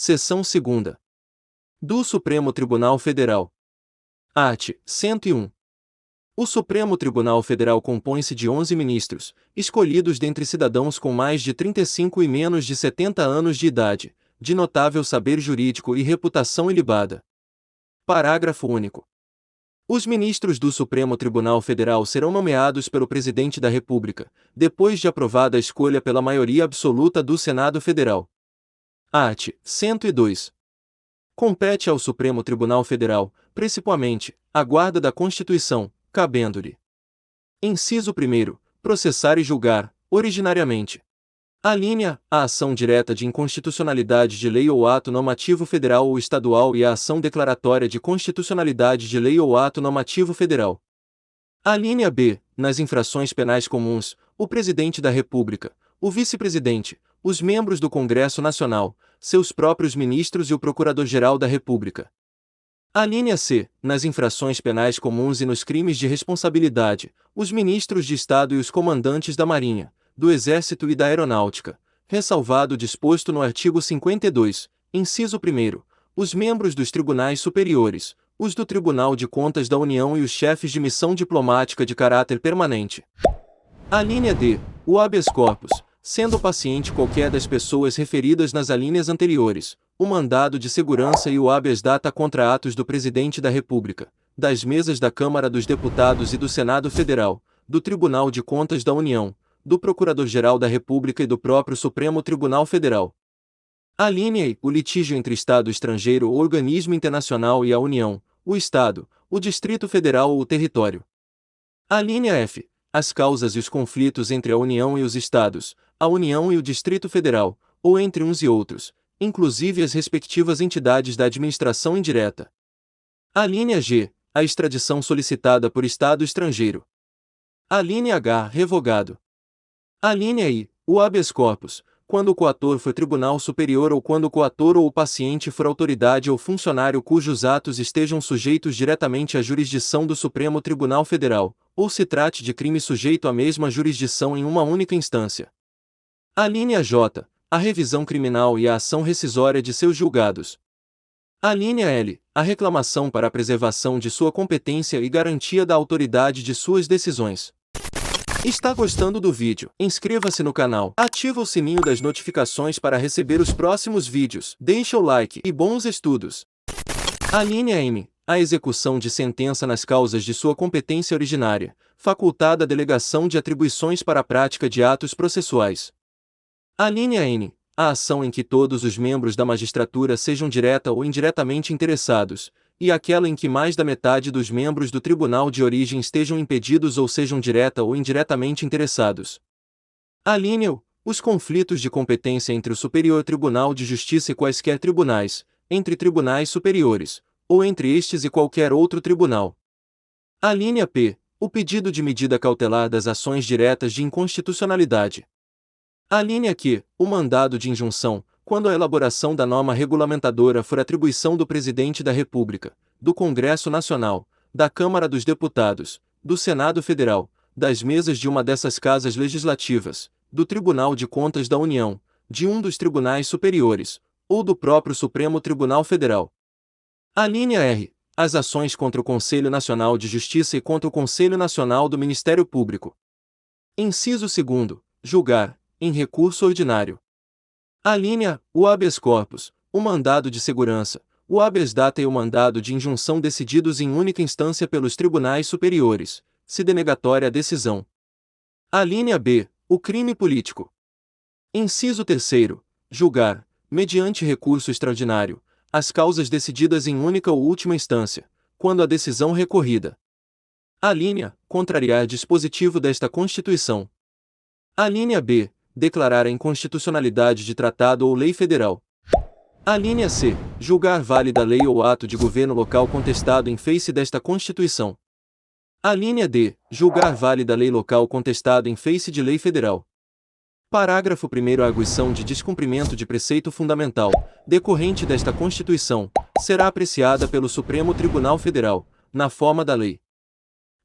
Seção 2ª. Do Supremo Tribunal Federal. Art. 101. O Supremo Tribunal Federal compõe-se de 11 ministros, escolhidos dentre cidadãos com mais de 35 e menos de 70 anos de idade, de notável saber jurídico e reputação ilibada. Parágrafo único. Os ministros do Supremo Tribunal Federal serão nomeados pelo Presidente da República, depois de aprovada a escolha pela maioria absoluta do Senado Federal. Art. 102. Compete ao Supremo Tribunal Federal, principalmente, a guarda da Constituição, cabendo-lhe. Inciso 1º. Processar e julgar, originariamente. Alínea A ação direta de inconstitucionalidade de lei ou ato normativo federal ou estadual e a ação declaratória de constitucionalidade de lei ou ato normativo federal. Alínea B. Nas infrações penais comuns, o Presidente da República, o Vice-Presidente, os membros do Congresso Nacional, seus próprios ministros e o Procurador-Geral da República. Alínea C. Nas infrações penais comuns e nos crimes de responsabilidade, os ministros de Estado e os comandantes da Marinha, do Exército e da Aeronáutica, ressalvado o disposto no artigo 52, inciso 1º, os membros dos tribunais superiores, os do Tribunal de Contas da União e os chefes de missão diplomática de caráter permanente. Alínea D. O habeas corpus, sendo paciente qualquer das pessoas referidas nas alíneas anteriores, o mandado de segurança e o habeas data contra atos do Presidente da República, das mesas da Câmara dos Deputados e do Senado Federal, do Tribunal de Contas da União, do Procurador-Geral da República e do próprio Supremo Tribunal Federal. Alínea I. O litígio entre Estado estrangeiro ou organismo internacional e a União, o Estado, o Distrito Federal ou o território. Alínea F. As causas e os conflitos entre a União e os Estados, a União e o Distrito Federal, ou entre uns e outros, inclusive as respectivas entidades da administração indireta. Alínea G. A extradição solicitada por Estado estrangeiro. Alínea H. Revogado. Alínea I. O habeas corpus, quando o coator for Tribunal Superior ou quando o coator ou o paciente for autoridade ou funcionário cujos atos estejam sujeitos diretamente à jurisdição do Supremo Tribunal Federal, ou se trate de crime sujeito à mesma jurisdição em uma única instância. Alínea J. A revisão criminal e a ação rescisória de seus julgados. Alínea L. A reclamação para a preservação de sua competência e garantia da autoridade de suas decisões. Está gostando do vídeo? Inscreva-se no canal, ativa o sininho das notificações para receber os próximos vídeos, deixa o like e bons estudos. Alínea M. A execução de sentença nas causas de sua competência originária, facultada a delegação de atribuições para a prática de atos processuais. Alínea N. A ação em que todos os membros da magistratura sejam direta ou indiretamente interessados, e aquela em que mais da metade dos membros do tribunal de origem estejam impedidos ou sejam direta ou indiretamente interessados. Alínea U. Os conflitos de competência entre o Superior Tribunal de Justiça e quaisquer tribunais, entre tribunais superiores, ou entre estes e qualquer outro tribunal. Alínea P. O pedido de medida cautelar das ações diretas de inconstitucionalidade. Alínea Q. O mandado de injunção, quando a elaboração da norma regulamentadora for atribuição do Presidente da República, do Congresso Nacional, da Câmara dos Deputados, do Senado Federal, das mesas de uma dessas casas legislativas, do Tribunal de Contas da União, de um dos tribunais superiores, ou do próprio Supremo Tribunal Federal. Alínea R. As ações contra o Conselho Nacional de Justiça e contra o Conselho Nacional do Ministério Público. Inciso 2º. Julgar, em recurso ordinário. Alínea. O habeas corpus, o mandado de segurança, o habeas data e o mandado de injunção decididos em única instância pelos tribunais superiores, se denegatória a decisão. Alínea B. O crime político. Inciso 3º. Julgar, mediante recurso extraordinário, as causas decididas em única ou última instância, quando a decisão recorrida. Alínea. Contrariar dispositivo desta Constituição. Alínea B. Declarar a inconstitucionalidade de tratado ou lei federal. Alínea C. Julgar válida lei ou ato de governo local contestado em face desta Constituição. Alínea D. Julgar válida lei local contestado em face de lei federal. Parágrafo 1º. A arguição de descumprimento de preceito fundamental, decorrente desta Constituição, será apreciada pelo Supremo Tribunal Federal, na forma da lei.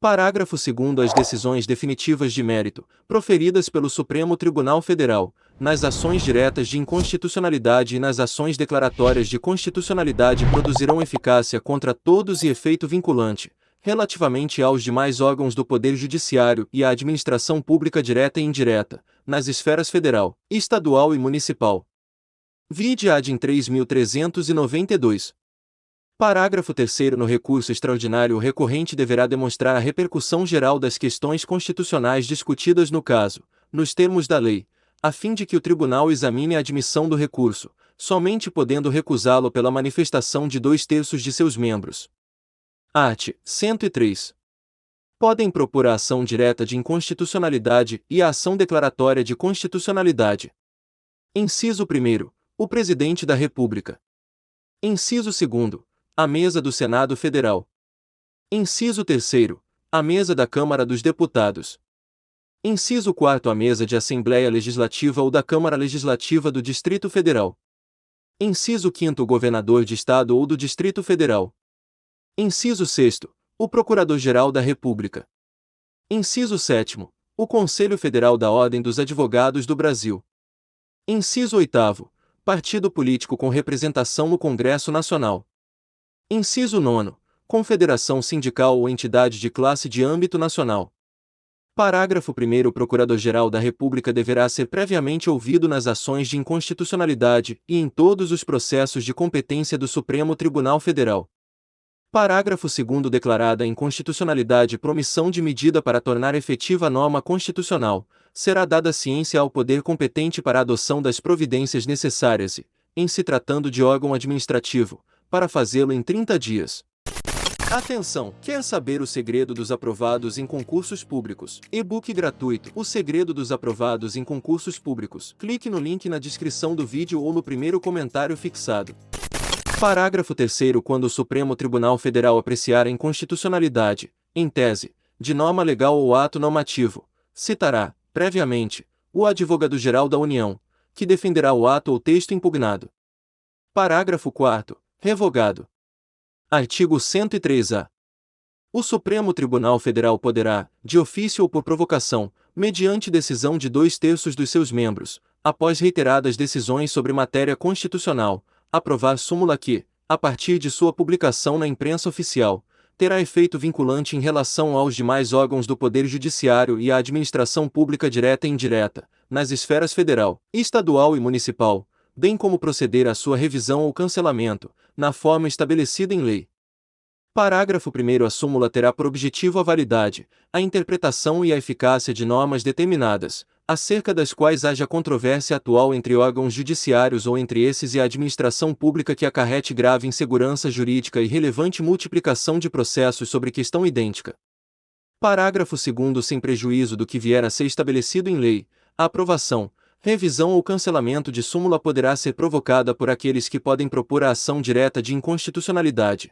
Parágrafo 2º. As decisões definitivas de mérito, proferidas pelo Supremo Tribunal Federal, nas ações diretas de inconstitucionalidade e nas ações declaratórias de constitucionalidade produzirão eficácia contra todos e efeito vinculante, relativamente aos demais órgãos do Poder Judiciário e à administração pública direta e indireta, nas esferas federal, estadual e municipal. Vide ad in 3.392. Parágrafo 3º. No recurso extraordinário, o recorrente deverá demonstrar a repercussão geral das questões constitucionais discutidas no caso, nos termos da lei, a fim de que o tribunal examine a admissão do recurso, somente podendo recusá-lo pela manifestação de 2/3 de seus membros. Art. 103. Podem propor a ação direta de inconstitucionalidade e a ação declaratória de constitucionalidade. Inciso 1º. O Presidente da República. Inciso 2º. A Mesa do Senado Federal. Inciso 3º. A Mesa da Câmara dos Deputados. Inciso 4º. A Mesa de Assembleia Legislativa ou da Câmara Legislativa do Distrito Federal. Inciso 5º. O Governador de Estado ou do Distrito Federal. Inciso 6º. O Procurador-Geral da República. Inciso 7º. O Conselho Federal da Ordem dos Advogados do Brasil. Inciso 8º. Partido político com representação no Congresso Nacional. Inciso 9º. Confederação sindical ou entidade de classe de âmbito nacional. Parágrafo 1º. O Procurador-Geral da República deverá ser previamente ouvido nas ações de inconstitucionalidade e em todos os processos de competência do Supremo Tribunal Federal. Parágrafo 2º. Declarada a inconstitucionalidade promissão de medida para tornar efetiva a norma constitucional, será dada ciência ao poder competente para a adoção das providências necessárias e, em se tratando de órgão administrativo, para fazê-lo em 30 dias. Atenção! Quer saber o segredo dos aprovados em concursos públicos? E-book gratuito. O segredo dos aprovados em concursos públicos. Clique no link na descrição do vídeo ou no primeiro comentário fixado. Parágrafo 3º. Quando o Supremo Tribunal Federal apreciar a inconstitucionalidade, em tese, de norma legal ou ato normativo, citará, previamente, o Advogado-Geral da União, que defenderá o ato ou texto impugnado. Parágrafo 4º. Revogado. Artigo 103-A. O Supremo Tribunal Federal poderá, de ofício ou por provocação, mediante decisão de 2/3 dos seus membros, após reiteradas decisões sobre matéria constitucional, aprovar súmula que, a partir de sua publicação na imprensa oficial, terá efeito vinculante em relação aos demais órgãos do Poder Judiciário e à administração pública direta e indireta, nas esferas federal, estadual e municipal, bem como proceder à sua revisão ou cancelamento, na forma estabelecida em lei. Parágrafo 1º. A súmula terá por objetivo a validade, a interpretação e a eficácia de normas determinadas, acerca das quais haja controvérsia atual entre órgãos judiciários ou entre esses e a administração pública que acarrete grave insegurança jurídica e relevante multiplicação de processos sobre questão idêntica. Parágrafo 2º. Sem prejuízo do que vier a ser estabelecido em lei, a aprovação, revisão ou cancelamento de súmula poderá ser provocada por aqueles que podem propor a ação direta de inconstitucionalidade.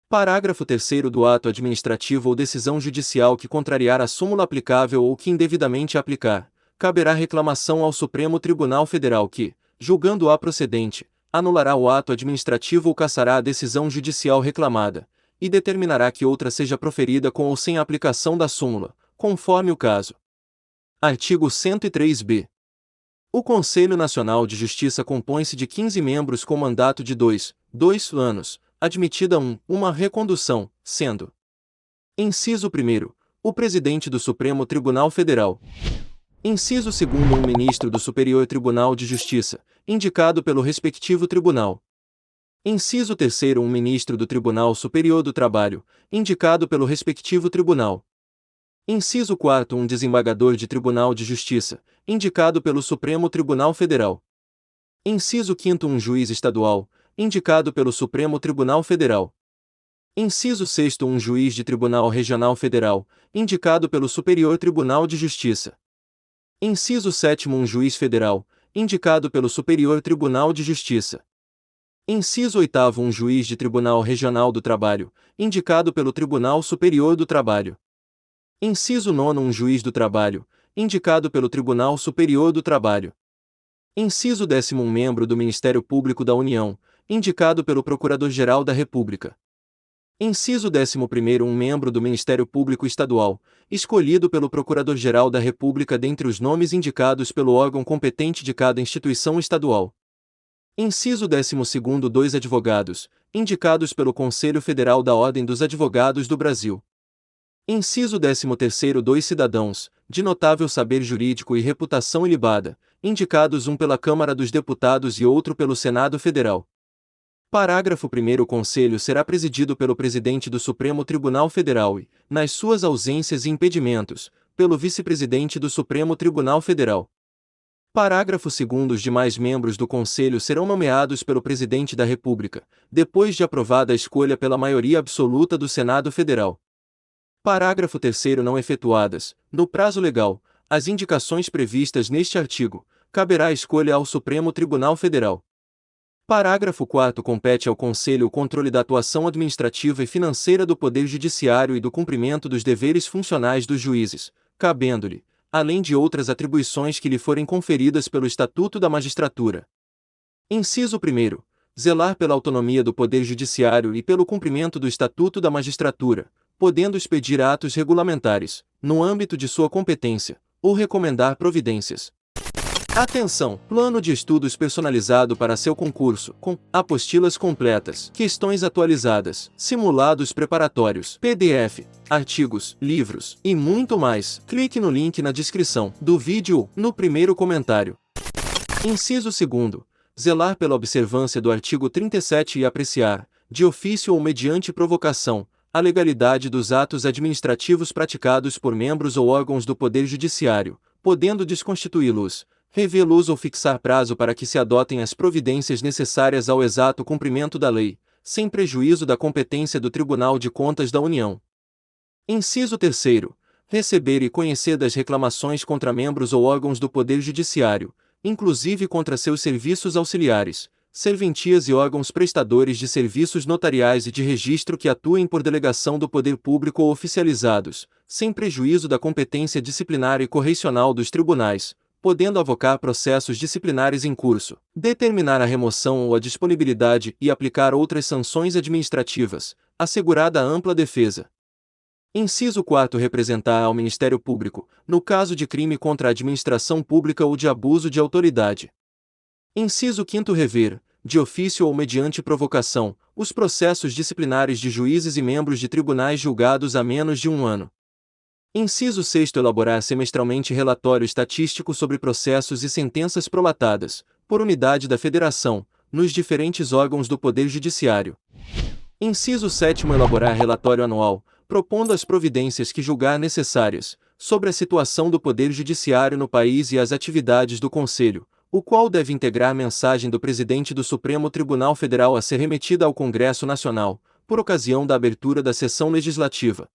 Parágrafo 3º. Do ato administrativo ou decisão judicial que contrariar a súmula aplicável ou que indevidamente aplicar, caberá reclamação ao Supremo Tribunal Federal que, julgando-a procedente, anulará o ato administrativo ou cassará a decisão judicial reclamada, e determinará que outra seja proferida com ou sem a aplicação da súmula, conforme o caso. Artigo 103-B. O Conselho Nacional de Justiça compõe-se de 15 membros com mandato de 2 anos, admitida uma recondução, sendo: Inciso 1º, o Presidente do Supremo Tribunal Federal. Inciso 2º, um Ministro do Superior Tribunal de Justiça, indicado pelo respectivo tribunal. Inciso 3º, um Ministro do Tribunal Superior do Trabalho, indicado pelo respectivo tribunal. Inciso 4º, um Desembargador de Tribunal de Justiça, indicado pelo Supremo Tribunal Federal. Inciso 5º, um Juiz Estadual, indicado pelo Supremo Tribunal Federal. Inciso 6º, um Juiz de Tribunal Regional Federal, indicado pelo Superior Tribunal de Justiça. Inciso 7º, um Juiz Federal, indicado pelo Superior Tribunal de Justiça. Inciso 8º, um Juiz de Tribunal Regional do Trabalho, indicado pelo Tribunal Superior do Trabalho. Inciso 9º, um Juiz do Trabalho, indicado pelo Tribunal Superior do Trabalho. Inciso 10º, um membro do Ministério Público da União, indicado pelo Procurador-Geral da República. Inciso 11º. Um membro do Ministério Público Estadual, escolhido pelo Procurador-Geral da República dentre os nomes indicados pelo órgão competente de cada instituição estadual. Inciso 12º. 2 advogados, indicados pelo Conselho Federal da Ordem dos Advogados do Brasil. Inciso 13º. 2 cidadãos, de notável saber jurídico e reputação ilibada, indicados um pela Câmara dos Deputados e outro pelo Senado Federal. Parágrafo 1º. O Conselho será presidido pelo Presidente do Supremo Tribunal Federal e, nas suas ausências e impedimentos, pelo Vice-Presidente do Supremo Tribunal Federal. Parágrafo 2º. Os demais membros do Conselho serão nomeados pelo Presidente da República, depois de aprovada a escolha pela maioria absoluta do Senado Federal. Parágrafo 3º. Não efetuadas, no prazo legal, as indicações previstas neste artigo, caberá a escolha ao Supremo Tribunal Federal. Parágrafo 4º. Compete ao Conselho o controle da atuação administrativa e financeira do Poder Judiciário e do cumprimento dos deveres funcionais dos juízes, cabendo-lhe, além de outras atribuições que lhe forem conferidas pelo Estatuto da Magistratura. Inciso 1º. Zelar pela autonomia do Poder Judiciário e pelo cumprimento do Estatuto da Magistratura, podendo expedir atos regulamentares, no âmbito de sua competência, ou recomendar providências. Atenção! Plano de estudos personalizado para seu concurso, com apostilas completas, questões atualizadas, simulados preparatórios, PDF, artigos, livros e muito mais. Clique no link na descrição do vídeo, no primeiro comentário. Inciso 2º. Zelar pela observância do artigo 37 e apreciar, de ofício ou mediante provocação, a legalidade dos atos administrativos praticados por membros ou órgãos do Poder Judiciário, podendo desconstituí-los, revê-los ou fixar prazo para que se adotem as providências necessárias ao exato cumprimento da lei, sem prejuízo da competência do Tribunal de Contas da União. Inciso 3º. Receber e conhecer das reclamações contra membros ou órgãos do Poder Judiciário, inclusive contra seus serviços auxiliares, serventias e órgãos prestadores de serviços notariais e de registro que atuem por delegação do poder público ou oficializados, sem prejuízo da competência disciplinar e correicional dos tribunais, podendo avocar processos disciplinares em curso, determinar a remoção ou a disponibilidade e aplicar outras sanções administrativas, assegurada a ampla defesa. Inciso 4º. Representar ao Ministério Público, no caso de crime contra a administração pública ou de abuso de autoridade. Inciso 5º. Rever, de ofício ou mediante provocação, os processos disciplinares de juízes e membros de tribunais julgados há menos de um ano. Inciso 6º. Elaborar semestralmente relatório estatístico sobre processos e sentenças prolatadas, por unidade da Federação, nos diferentes órgãos do Poder Judiciário. Inciso 7º. Elaborar relatório anual, propondo as providências que julgar necessárias, sobre a situação do Poder Judiciário no país e as atividades do Conselho, o qual deve integrar mensagem do Presidente do Supremo Tribunal Federal a ser remetida ao Congresso Nacional, por ocasião da abertura da sessão legislativa.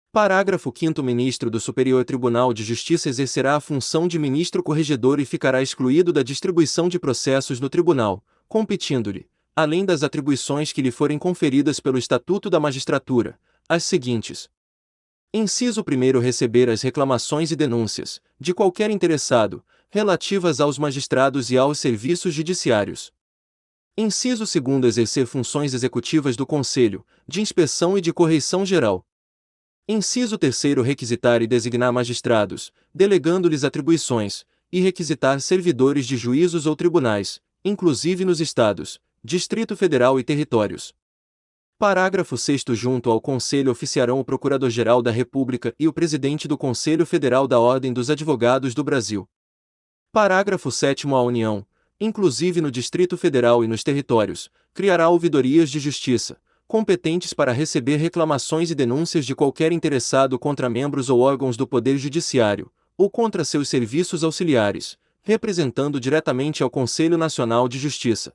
Parágrafo 5º. O ministro do Superior Tribunal de Justiça exercerá a função de ministro corregedor e ficará excluído da distribuição de processos no tribunal, competindo-lhe, além das atribuições que lhe forem conferidas pelo Estatuto da Magistratura, as seguintes. Inciso 1º. Receber as reclamações e denúncias, de qualquer interessado, relativas aos magistrados e aos serviços judiciários. Inciso 2º. Exercer funções executivas do Conselho, de inspeção e de correição geral. Inciso 3º. Requisitar e designar magistrados, delegando-lhes atribuições, e requisitar servidores de juízos ou tribunais, inclusive nos Estados, Distrito Federal e territórios. Parágrafo 6º. Junto ao Conselho oficiarão o Procurador-Geral da República e o Presidente do Conselho Federal da Ordem dos Advogados do Brasil. Parágrafo 7º. A União, inclusive no Distrito Federal e nos territórios, criará ouvidorias de justiça, competentes para receber reclamações e denúncias de qualquer interessado contra membros ou órgãos do Poder Judiciário, ou contra seus serviços auxiliares, representando diretamente ao Conselho Nacional de Justiça.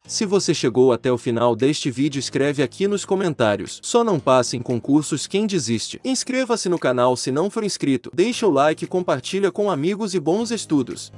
Se você chegou até o final deste vídeo, escreve aqui nos comentários. Só não passa em concursos quem desiste. Inscreva-se no canal se não for inscrito, deixa o like e compartilha com amigos e bons estudos.